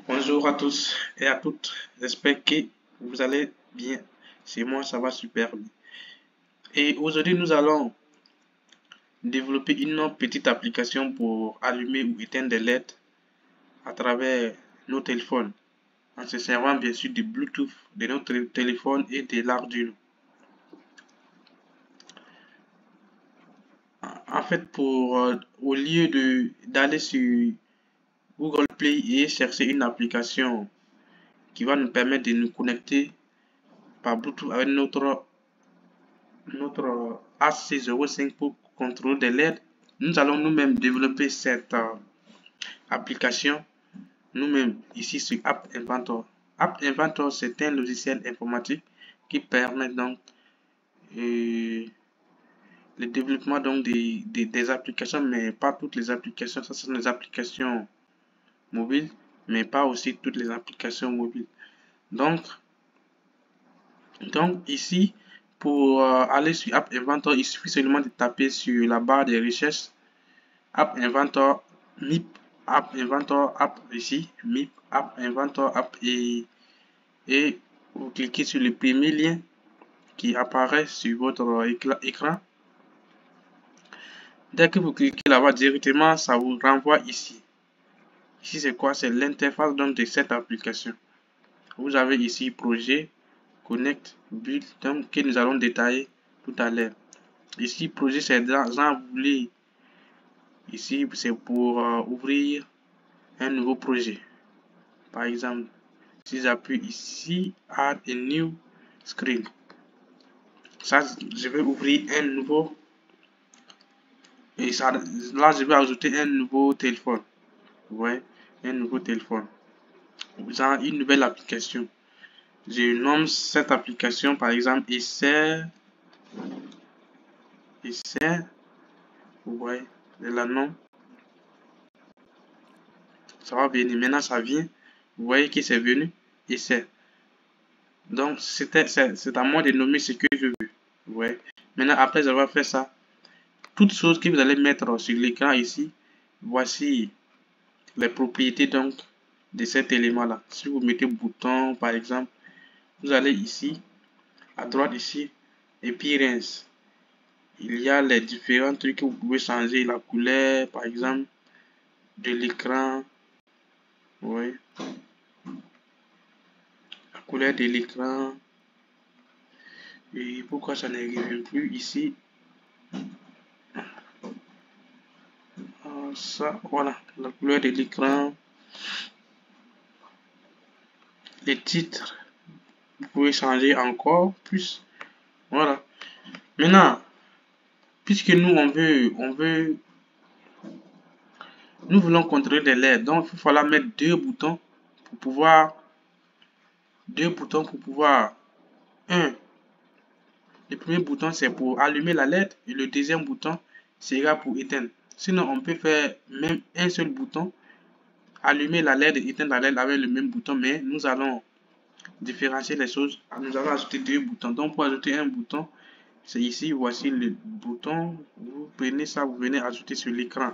Bonjour à tous et à toutes, j'espère que vous allez bien. Chez moi, ça va super bien. Et aujourd'hui, nous allons développer une petite application pour allumer ou éteindre des LED à travers nos téléphones, en se servant bien sûr du Bluetooth de notre téléphone et de l'Arduino. En fait, au lieu d'aller sur Google Play et chercher une application qui va nous permettre de nous connecter par Bluetooth avec notre AC05 pour contrôler des LED, nous allons nous-mêmes développer cette application nous-mêmes ici sur App Inventor. App Inventor, c'est un logiciel informatique qui permet donc le développement donc des applications, mais pas toutes les applications. Ça, ce sont des applications mobiles, mais pas aussi toutes les applications mobiles. Donc, ici, pour aller sur App Inventor, il suffit seulement de taper sur la barre de recherche App Inventor, MIP, App Inventor, App ici, MIP, App Inventor, App et vous cliquez sur le premier lien qui apparaît sur votre écran. Dès que vous cliquez là-bas directement, ça vous renvoie ici. Ici, c'est quoi? C'est l'interface donc de cette application. Vous avez ici projet, connect, build, donc que nous allons détailler tout à l'heure. Ici, projet, c'est dans vous voulez. Ici, c'est pour ouvrir un nouveau projet. Par exemple, si j'appuie ici, add a new screen. Ça, je vais ouvrir un nouveau. Et ça, là, je vais ajouter un nouveau téléphone. Vous voyez, un nouveau téléphone. Genre une nouvelle application. Je nomme cette application, par exemple, essai. Vous voyez, je la nomme. Ça va venir. Maintenant, ça vient. Vous voyez que c'est venu. Essai. Donc, c'est à moi de nommer ce que je veux. Vous voyez. Maintenant, après avoir fait ça, toutes choses que vous allez mettre sur l'écran ici, voici les propriétés donc de cet élément là. Si vous mettez bouton par exemple, vous allez ici à droite ici appearance, il y a les différents trucs que vous pouvez changer, la couleur par exemple de l'écran. Oui, la couleur de l'écran. Et pourquoi ça ne revient plus ici? Ça, voilà, la couleur de l'écran, les titres, vous pouvez changer encore plus. Voilà. Maintenant, puisque nous nous voulons contrôler les LED, donc il va falloir mettre deux boutons pour pouvoir, un, le premier bouton c'est pour allumer la LED et le deuxième bouton sera pour éteindre. Sinon, on peut faire même un seul bouton, allumer la LED et éteindre la LED avec le même bouton, mais nous allons différencier les choses. Nous allons ajouter deux boutons. Donc, pour ajouter un bouton, c'est ici, voici le bouton. Vous prenez ça, vous venez ajouter sur l'écran.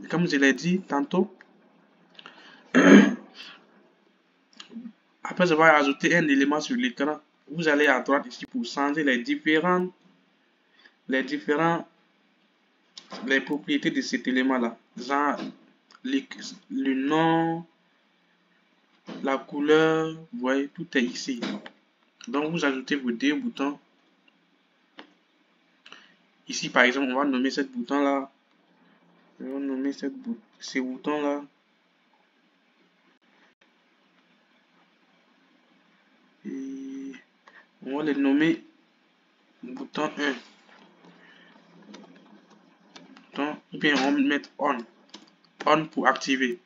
Comme je l'ai dit tantôt, après avoir ajouté un élément sur l'écran, vous allez à droite ici pour changer les propriétés de cet élément-là. Genre, le nom, la couleur, vous voyez, tout est ici. Donc, vous ajoutez vos deux boutons. Ici, par exemple, on va nommer ce bouton-là. On va nommer ce bouton-là. Et on va le nommer bouton 1. Ou bien on va mettre on. On pour activer.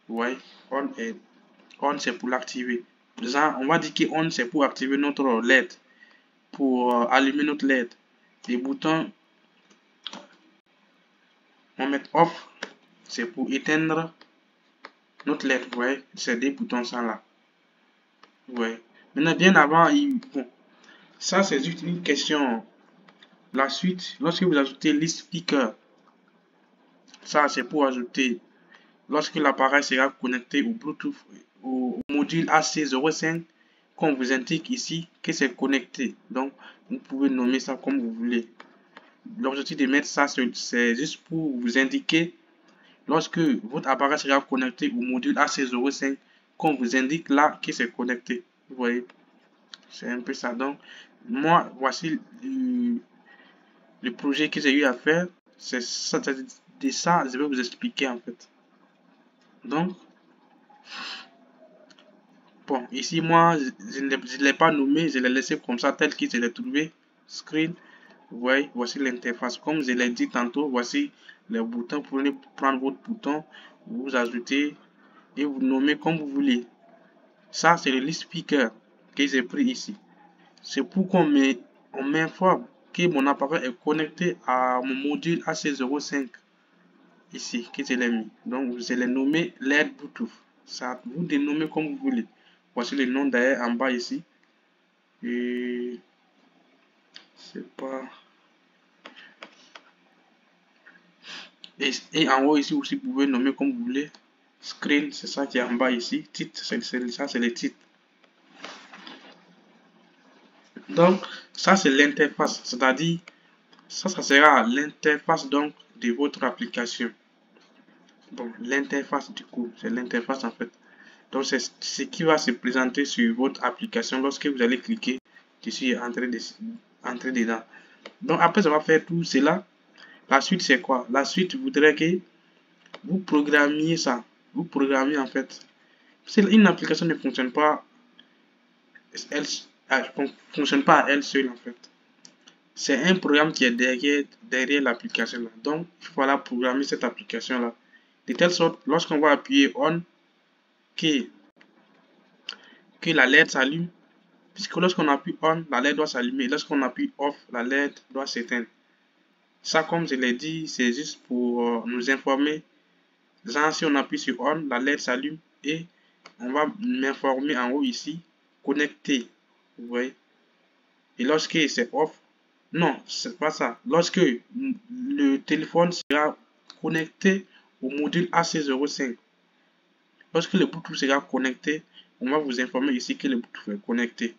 Vous voyez, on c'est pour l'activer. On va dire que on c'est pour activer notre LED, pour allumer notre LED. Les boutons, on va mettre off, c'est pour éteindre notre LED. Vous voyez, c'est des boutons ça là. Vous voyez. Maintenant, bien avant, bon, ça c'est juste une question. La suite, lorsque vous ajoutez list speaker, ça c'est pour ajouter lorsque l'appareil sera connecté au Bluetooth, au module AC05, qu'on vous indique ici que c'est connecté. Donc, vous pouvez nommer ça comme vous voulez. L'objectif de mettre ça, c'est juste pour vous indiquer lorsque votre appareil sera connecté au module AC05, qu'on vous indique là que c'est connecté. Vous voyez, c'est un peu ça. Donc, moi, voici le projet que j'ai eu à faire. C'est ça, de ça, je vais vous expliquer en fait. Donc, bon, ici, moi, je ne l'ai pas nommé, je l'ai laissé comme ça, tel que je l'ai trouvé. Screen, vous voyez, voici l'interface. Comme je l'ai dit tantôt, voici les boutons. Vous pouvez prendre votre bouton, vous ajoutez et vous nommez comme vous voulez. Ça, c'est le list speaker que j'ai pris ici. C'est pour qu'on m'informe que mon appareil est connecté à mon module AC05 ici, que je l'ai mis. Donc, je l'ai nommé LED Bluetooth. Ça, vous dénommez comme vous voulez. Voici le nom d'ailleurs en bas ici. Et c'est pas. Et en haut ici aussi, vous pouvez nommer comme vous voulez. Screen, c'est ça qui est en bas ici. Titre, ça c'est le titre. Donc, ça c'est l'interface. C'est-à-dire, ça sera l'interface donc de votre application. Bon, l'interface du coup, c'est l'interface en fait. Donc, c'est ce qui va se présenter sur votre application lorsque vous allez cliquer dessus et entrer dedans. Donc, après avoir fait tout cela, la suite c'est quoi? La suite voudrait que vous programmiez ça. Vous programmez en fait. Si une application ne fonctionne pas, elle fonctionne pas à elle seule en fait. C'est un programme qui est derrière l'application là. Donc, il faut la programmer cette application là. De telle sorte, lorsqu'on va appuyer on, que, que la LED s'allume. Puisque lorsqu'on appuie on, la LED doit s'allumer. Lorsqu'on appuie off, la LED doit s'éteindre. Ça, comme je l'ai dit, c'est juste pour nous informer. Genre, si on appuie sur on, la LED s'allume et on va m'informer en haut ici, connecté. Vous voyez? Et lorsque c'est off, non, c'est pas ça. Lorsque le téléphone sera connecté au module AC05, lorsque le Bluetooth sera connecté, on va vous informer ici que le Bluetooth est connecté.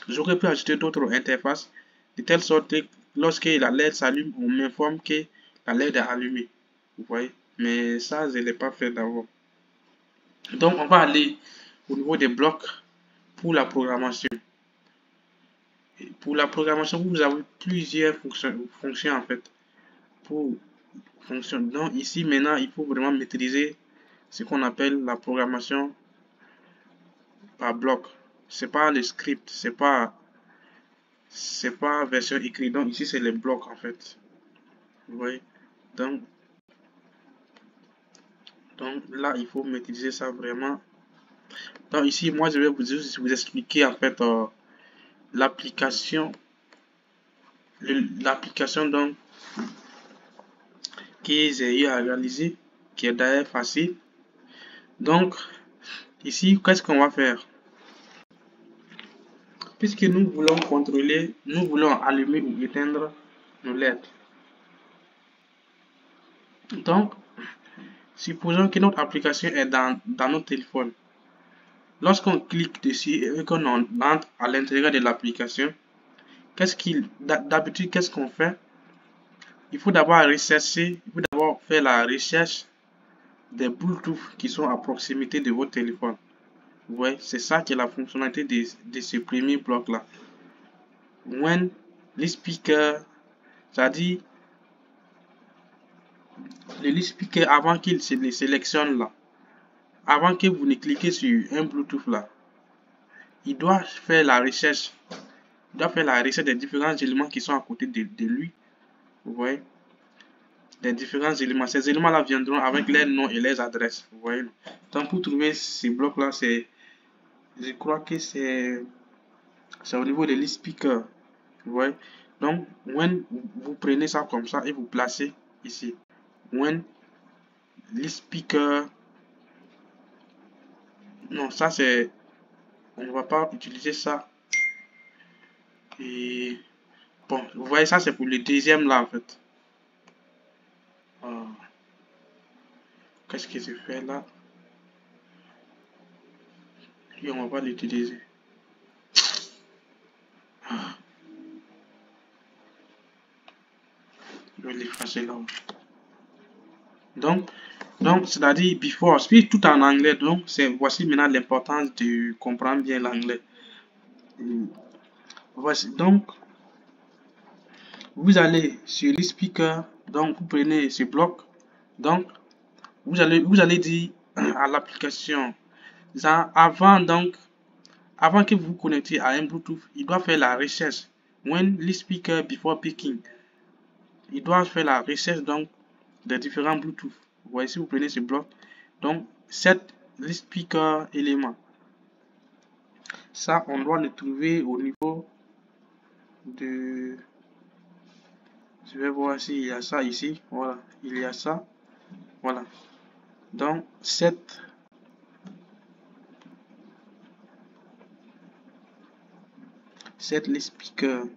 J'aurais pu ajouter d'autres interfaces de telle sorte que lorsque la LED s'allume, on m'informe que la LED est allumée. Vous voyez? Mais ça, je ne l'ai pas fait d'abord. Donc, on va aller au niveau des blocs pour la programmation. Et pour la programmation, vous avez plusieurs fonctions en fait. Pour fonction. Donc, ici, maintenant, il faut vraiment maîtriser ce qu'on appelle la programmation par bloc. C'est pas le script, c'est pas version écrite. Donc, ici, c'est les blocs en fait. Vous voyez? Donc, donc là, il faut maîtriser ça vraiment. Donc ici, moi, je vais vous expliquer en fait l'application, l'application donc que j'ai eu à réaliser, qui est d'ailleurs facile. Donc ici, qu'est-ce qu'on va faire? Puisque nous voulons contrôler, nous voulons allumer ou éteindre nos LED. Donc, supposons que notre application est dans notre téléphone. Lorsqu'on clique dessus et qu'on entre à l'intérieur de l'application, d'habitude, qu'est-ce qu'on fait? Il faut d'abord rechercher, il faut d'abord faire la recherche des Bluetooth qui sont à proximité de votre téléphone. Vous voyez, c'est ça qui est la fonctionnalité de ce premier bloc-là. When le speaker, c'est-à-dire le speaker avant qu'il se les sélectionne là, avant que vous ne cliquez sur un Bluetooth là, il doit faire la recherche. Il doit faire la recherche des différents éléments qui sont à côté de lui. Vous voyez? Des différents éléments. Ces éléments-là viendront avec leurs noms et leurs adresses. Vous voyez? Donc, pour trouver ces blocs-là, je crois que c'est au niveau de l'e-speaker. Vous voyez? Donc, when vous prenez ça comme ça et vous placez ici. When l'e-speaker. Non, ça c'est. On ne va pas utiliser ça. Et bon, vous voyez, ça c'est pour le deuxième là en fait. Qu'est-ce qui se fait là? Lui, on va pas l'utiliser. Je vais l'effacer là. Donc, c'est-à-dire before, c'est tout en anglais. Donc, voici maintenant l'importance de comprendre bien l'anglais. Voici donc, vous allez sur le speaker. Donc, vous prenez ce bloc. Donc, vous allez dire à l'application, avant que vous vous connectiez à un Bluetooth, il doit faire la recherche. When the speaker before picking, il doit faire la recherche donc des différents Bluetooth. Vous voyez, si vous prenez ce bloc, donc set list speaker élément. Ça, on doit le trouver au niveau de. Je vais voir s'il y a ça ici. Voilà, il y a ça. Voilà. Donc, set list speaker.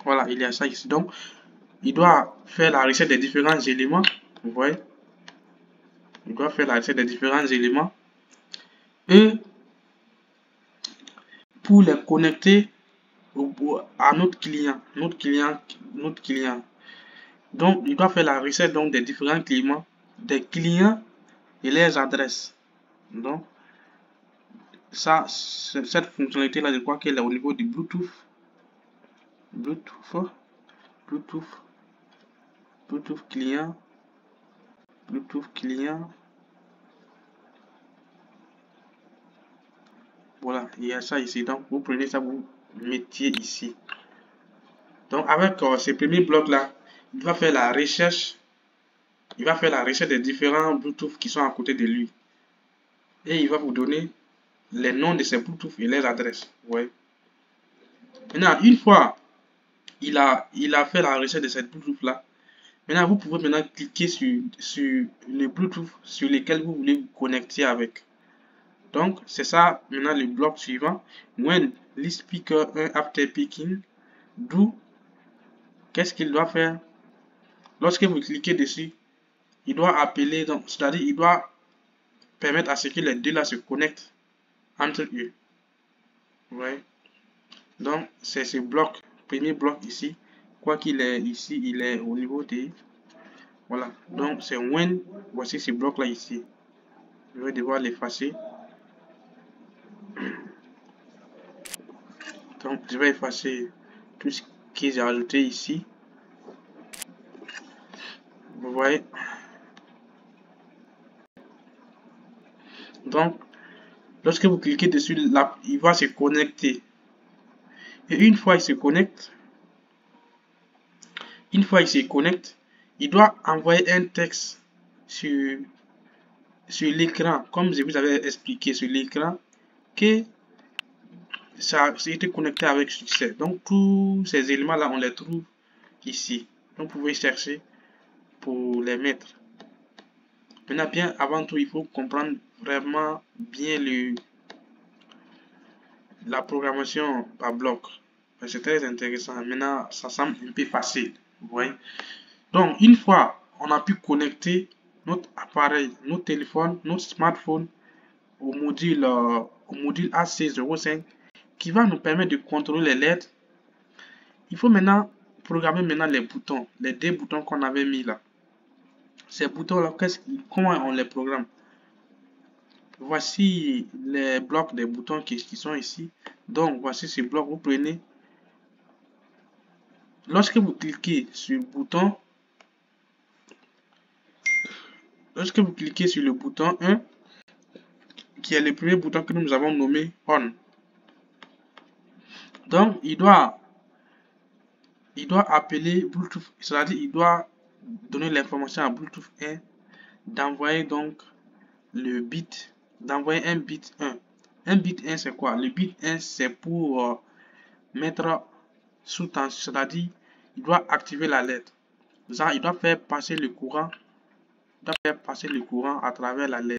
Voilà, il y a ça ici. Donc, il doit faire la recette des différents éléments. Vous voyez? Il doit faire la recette des différents éléments. Et pour les connecter à notre client. Donc, il doit faire la recette donc, des différents clients, et leurs adresses. Donc, ça, cette fonctionnalité-là, je crois qu'elle est au niveau du Bluetooth. Bluetooth client. Voilà, il y a ça ici. Donc, vous prenez ça, vous mettez ici. Donc, avec ces premiers blocs-là, il va faire la recherche. Il va faire la recherche des différents Bluetooth qui sont à côté de lui. Et il va vous donner les noms de ces Bluetooth et les adresses. Ouais. Maintenant, une fois il a fait la recherche de cette Bluetooth-là, maintenant, vous pouvez maintenant cliquer sur le Bluetooth sur lequel vous voulez vous connecter avec. Donc, c'est ça maintenant le bloc suivant. When list speaker 1 after picking, do, qu'est-ce qu'il doit faire? Lorsque vous cliquez dessus, il doit appeler, donc, c'est-à-dire il doit permettre à ce que les deux là se connectent entre eux. Ouais. Donc, c'est ce bloc, premier bloc ici. Quoi qu'il est ici, il est au niveau des. Voilà. Donc, c'est when. Voici ce bloc là ici. Je vais devoir l'effacer. Donc, je vais effacer tout ce que j'ai ajouté ici. Vous voyez. Donc, lorsque vous cliquez dessus, là, il va se connecter. Et une fois il se connecte, il doit envoyer un texte sur l'écran, comme je vous avais expliqué sur l'écran, que ça a été connecté avec succès. Donc, tous ces éléments-là, on les trouve ici. Donc, vous pouvez chercher pour les mettre. Maintenant, bien avant tout, il faut comprendre vraiment bien la programmation par bloc. C'est très intéressant. Maintenant, ça semble un peu facile. Vous voyez? Donc, une fois on a pu connecter notre appareil, notre téléphone, notre smartphone au module AC05 qui va nous permettre de contrôler les LED, il faut maintenant programmer les boutons, les deux boutons qu'on avait mis là. Ces boutons-là, comment on les programme? Voici les blocs des boutons qui sont ici. Donc, voici ces blocs. Vous prenez. Lorsque vous cliquez sur le bouton, le bouton 1, qui est le premier bouton que nous avons nommé On. Donc, il doit appeler Bluetooth, c'est-à-dire il doit donner l'information à Bluetooth 1 d'envoyer donc le bit, d'envoyer un bit 1. Un bit 1 c'est quoi? Le bit 1 c'est pour mettre sous tension, c'est-à-dire il doit activer la LED. Il doit faire passer le courant, à travers la LED.